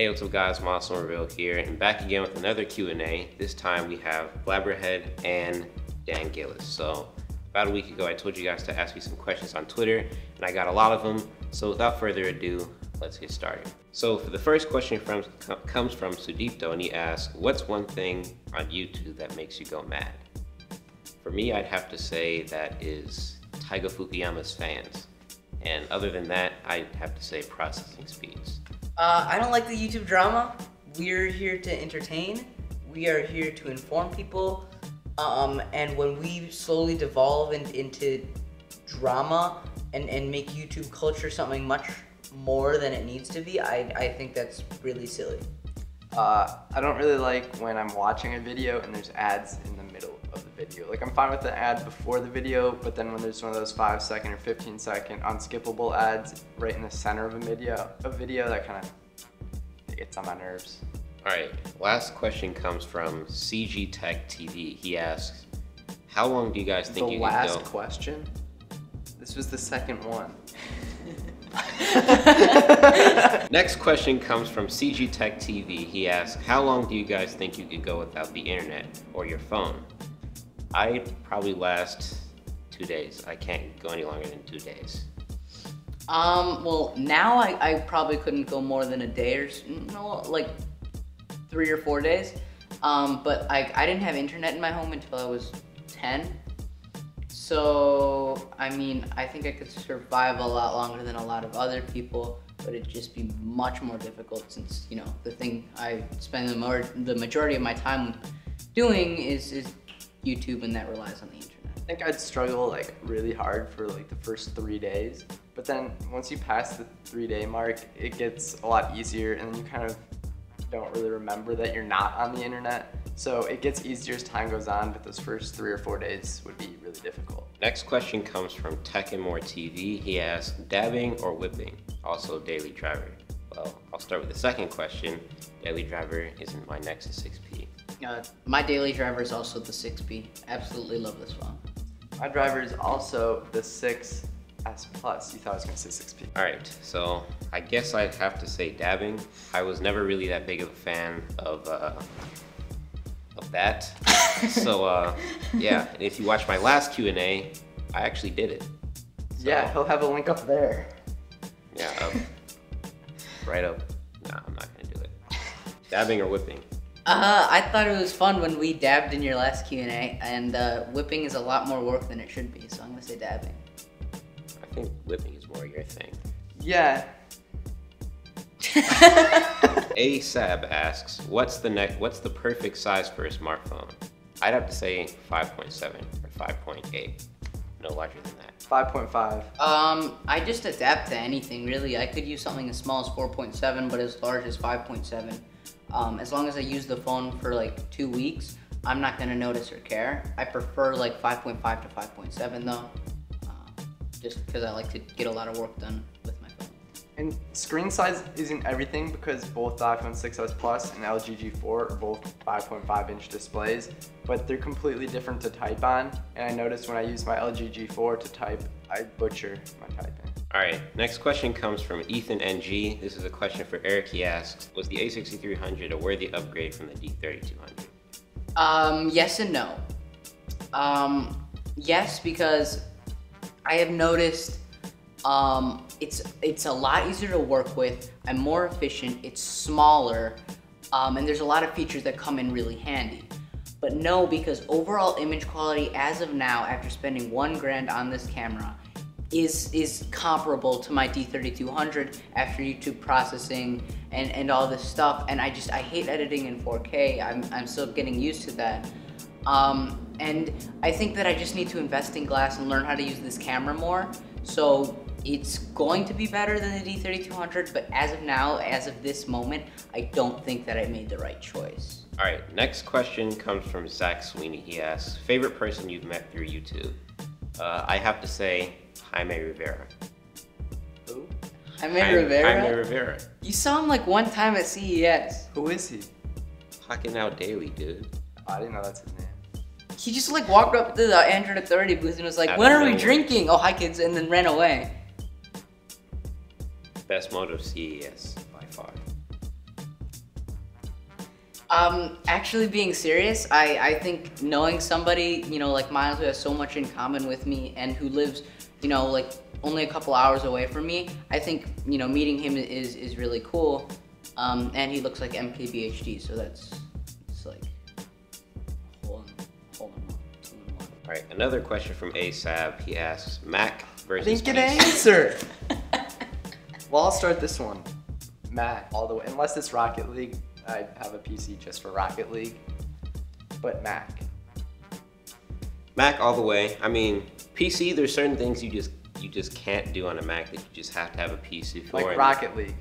Hey, what's up guys, Miles Somerville here, and back again with another Q&A. This time we have Blabberhead and Dan Gillis. So, about a week ago I told you guys to ask me some questions on Twitter, and I got a lot of them. So without further ado, let's get started. So for the first question comes from Sudipto, and he asks, what's one thing on YouTube that makes you go mad? For me, I'd have to say that is Taiga Fukuyama's fans. And other than that, I'd have to say processing speeds. I don't like the YouTube drama. We're here to entertain. We are here to inform people. And when we slowly devolve into drama and make YouTube culture something much more than it needs to be, I think that's really silly. I don't really like when I'm watching a video and there's ads in the middle of the video. Like, I'm fine with the ad before the video, but then when there's one of those 5-second or 15-second unskippable ads right in the center of a video, that kind of gets on my nerves. All right, last question comes from CG Tech TV. He asks, how long do you guys think you can go? The last question? This was the second one. Next question comes from CG Tech TV. He asks, how long do you guys think you could go without the internet or your phone? I'd probably last 2 days. I can't go any longer than 2 days. Well, now I probably couldn't go more than a day or like 3 or 4 days. But I didn't have internet in my home until I was 10. So, I mean, I think I could survive a lot longer than a lot of other people, but it'd just be much more difficult since, you know, the thing I spend the majority of my time doing is YouTube, and that relies on the internet. I think I'd struggle like really hard for like the first 3 days, but then once you pass the 3-day mark, it gets a lot easier, and then you kind of don't really remember that you're not on the internet. So it gets easier as time goes on, but those first 3 or 4 days would be really difficult. Next question comes from Tech and More TV. He asks, dabbing or whipping? Also Daily Driver. Well, I'll start with the second question. Daily Driver isn't my Nexus 6P. My Daily Driver is also the 6P. Absolutely love this phone. My driver is also the 6S Plus. You thought I was going to say 6P. All right, so I guess I'd have to say dabbing. I was never really that big of a fan of that. So yeah, and if you watch my last Q&A, I actually did it. So, yeah, he'll have a link up there. Yeah, up. Right up. Nah, I'm not gonna do it. Dabbing or whipping? I thought it was fun when we dabbed in your last Q&A, and whipping is a lot more work than it should be, so I'm gonna say dabbing. I think whipping is more your thing. Yeah. ASAB asks, what's the perfect size for a smartphone? I'd have to say 5.7 or 5.8. No larger than that. 5.5. I just adapt to anything, really. I could use something as small as 4.7, but as large as 5.7. As long as I use the phone for like 2 weeks, I'm not gonna notice or care. I prefer like 5.5 to 5.7 though, just because I like to get a lot of work done with my phone. And screen size isn't everything, because both the iPhone 6s Plus and LG G4 are both 5.5-inch displays, but they're completely different to type on. And I noticed when I use my LG G4 to type, I butcher my typing. All right, next question comes from Ethan NG. This is a question for Eric. He asks, was the A6300 a worthy upgrade from the D3200? Yes and no. Yes, because I have noticed it's a lot easier to work with. I'm more efficient. It's smaller, and there's a lot of features that come in really handy. But no, because overall image quality as of now, after spending $1 grand on this camera, is comparable to my D3200 after YouTube processing and all this stuff. And I hate editing in 4K. I'm still getting used to that. And I think that I just need to invest in glass and learn how to use this camera more. So it's going to be better than the D3200, but as of now, as of this moment, I don't think that I made the right choice. All right, next question comes from Zach Sweeney. He asks, favorite person you've met through YouTube? I have to say, Jaime Rivera. Who? Jaime Rivera? Jaime Rivera. You saw him like one time at CES. Who is he? Hocking Out Daily, dude. I didn't know that's his name. He just like walked up to the Android Authority booth and was like, when are we drinking? Oh, hi kids, and then ran away. Best mode of CES, by far. Actually being serious, I think knowing somebody, you know, like Miles, who has so much in common with me and who lives, you know, like only a couple hours away from me, I think, you know, meeting him is really cool. And he looks like MKBHD, so it's like hold on, 2-in-1. All right, another question from ASAB. He asks, Mac I versus didn't get an PC. answer. Well, I'll start this one. Mac, all the way. Unless it's Rocket League, I have a PC just for Rocket League. But Mac. Mac all the way. I mean, PC, there's certain things you just can't do on a Mac that you just have to have a PC for. Like and Rocket League.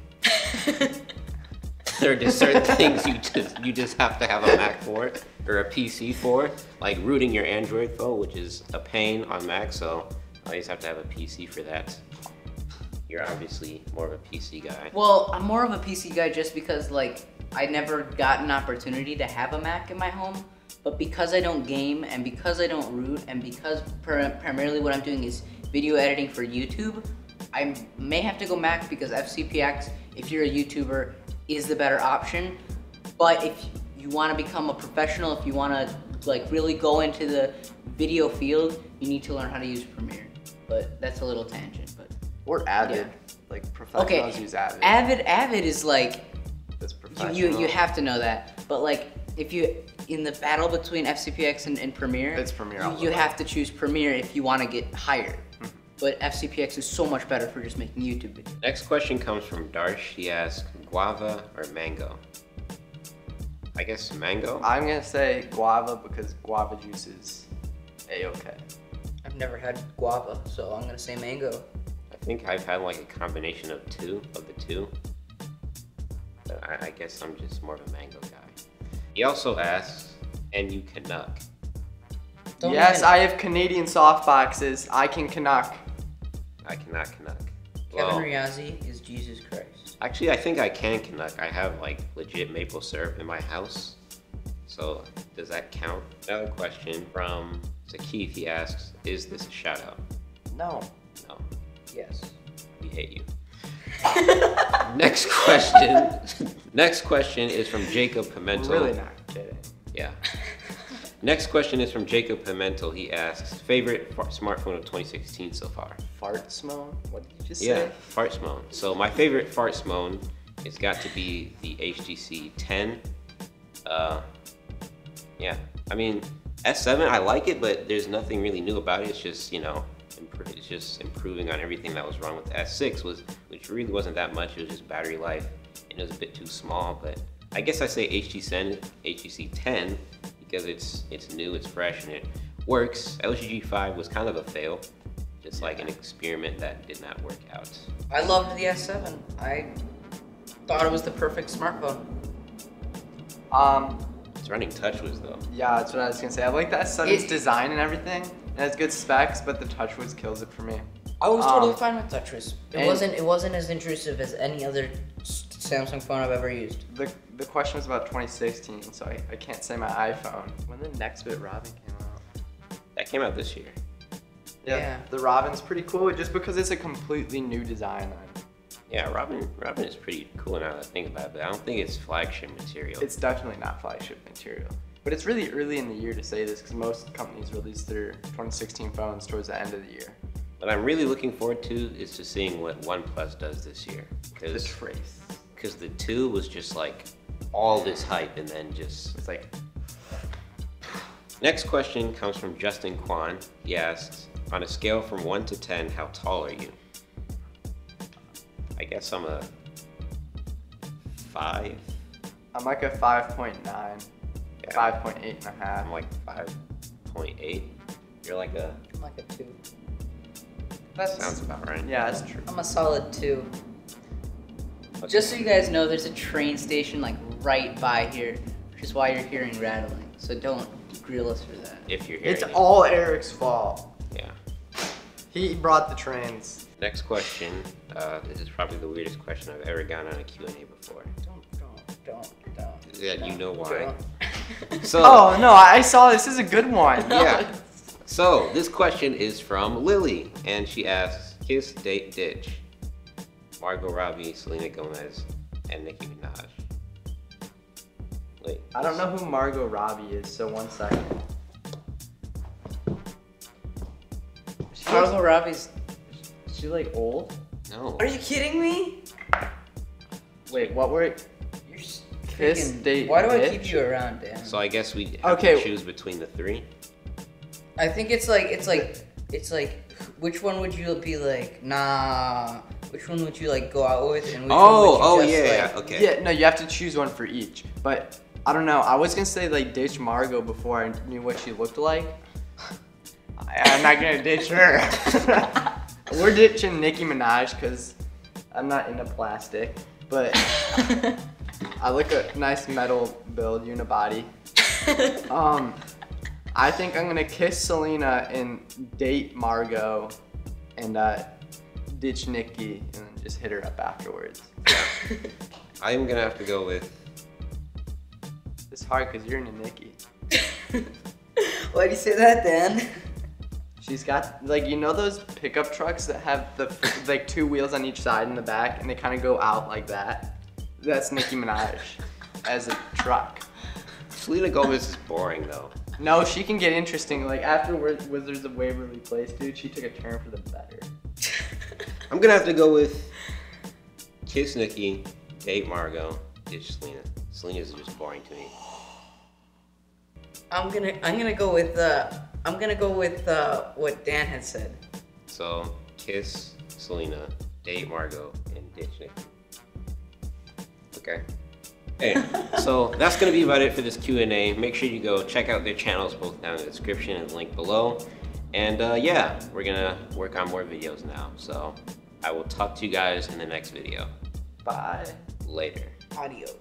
there are just certain things you just have to have a Mac for or a PC for, like rooting your Android phone, which is a pain on Mac. So I always have to have a PC for that. You're obviously more of a PC guy. Well, I'm more of a PC guy just because, like, I never got an opportunity to have a Mac in my home. But because I don't game and because I don't root and because primarily what I'm doing is video editing for YouTube, I may have to go Mac because FCPX, if you're a YouTuber, is the better option. But if you want to become a professional, if you want to like really go into the video field, you need to learn how to use Premiere. But that's a little tangent. But Or Avid. Yeah. Like professionals okay, use Avid. Avid is like That's professional. you have to know that. But like if you in the battle between FCPX and Premiere, It's Premiere all the you way. have to choose Premiere if you want to get hired. But FCPX is so much better for just making YouTube videos. Next question comes from Darsh. He asks, guava or mango? I guess mango. I'm gonna say guava because guava juice is A-okay. I've never had guava, so I'm gonna say mango. I think I've had like a combination of the two. But I guess I'm just more of a mango guy. He also asks, and you Canuck. Don't Yes, even- I have Canadian soft boxes. I can Canuck. I cannot Canuck. Kevin Well, Riazzi is Jesus Christ. actually, I think I can Canuck. I have like legit maple syrup in my house. So does that count? Another question from Keith. He asks, is this a shout out? No. No, Yes. we hate you. Next question. Next question is from Jacob Pimentel. Really not kidding. Yeah. Next question is from Jacob Pimentel. He asks, favorite smartphone of 2016 so far? Fart smoke? What did you just Yeah, say? Fartsmone. So my favorite Fartsmone has got to be the HTC 10. Yeah, I mean, S7, I like it, but there's nothing really new about it. It's just, you know, it's just improving on everything that was wrong with the S6, which really wasn't that much. It was just battery life, and it was a bit too small. But I guess I say HTC 10 because it's new, it's fresh, and it works. LG G5 was kind of a fail, just like an experiment that did not work out. I loved the S7. I thought it was the perfect smartphone. It's running TouchWiz though. Yeah, that's what I was gonna say. I like the S7's It- design and everything. It has good specs, but the TouchWiz kills it for me. I was totally Um, fine with TouchWiz. It and- wasn't as intrusive as any other Samsung phone I've ever used. The question was about 2016, so I can't say my iPhone. When the Nextbit Robin came out. That came out this year. Yeah. The Robin's pretty cool just because it's a completely new design line. Yeah, Robin is pretty cool now that I think about it, but I don't think it's flagship material. It's definitely not flagship material. But it's really early in the year to say this because most companies release their 2016 phones towards the end of the year. What I'm really looking forward to is to seeing what OnePlus does this year. The Trace. Because the 2 was just like all this hype and then just... It's like, Next question comes from Justin Kwan. He asks, on a scale from 1 to 10, how tall are you? I guess I'm a 5. I'm like a 5.9, Yeah. 5.8 and a half. I'm like 5.8. You're like a... I'm like a 2. That's Sounds about right. Yeah, that's true. I'm a solid 2. Just so you guys know, there's a train station like right by here, which is why you're hearing rattling. So don't grill us for that. If you're hearing It's it. all Eric's fault. Yeah. He brought the trains. Next question. This is probably the weirdest question I've ever gotten on a Q&A before. Don't. Yeah, you know why. Don't. So, Oh no, I saw this is a good one. yeah. So, this question is from Lily, and she asks, kiss, date, ditch. Margot Robbie, Selena Gomez, and Nicki Minaj. Wait. I don't know who Margot Robbie is, so 1 second. Margot Robbie's. Is she like old? No. Are you kidding me? Wait, what were? You're Kiss, freaking- date, Why do I bitch? keep you around, Dan? So I guess we have Okay. to choose between the three. I think it's like, which one would you be like, nah? Which one would you like go out with, and which one would you just, like, okay. Yeah, no, you have to choose one for each. But I don't know. I was gonna say like ditch Margot before I knew what she looked like. I'm not gonna ditch her. We're ditching Nicki Minaj because I'm not into plastic. But I look a nice metal build, unibody. I think I'm gonna kiss Selena and date Margot, and ditch Nicki and then just hit her up afterwards. I'm gonna have to go with. It's hard because you're into Nicki. Why do you say that, Dan? She's got like, you know those pickup trucks that have the like 2 wheels on each side in the back and they kind of go out like that? That's Nicki Minaj as a truck. Selena Gomez is boring though. No, she can get interesting. Like after Wizards of Waverly Place, dude, she took a turn for the better. I'm gonna have to go with kiss Nicki, date Margot, ditch Selena. Selena's just boring to me. I'm gonna go with what Dan had said. So kiss Selena, date Margot, and ditch Nicki. Okay. Hey, so that's gonna be about it for this Q&A. Make sure you go check out their channels, both down in the description and link below. And yeah, we're gonna work on more videos now. So I will talk to you guys in the next video. Bye. Later. Adios.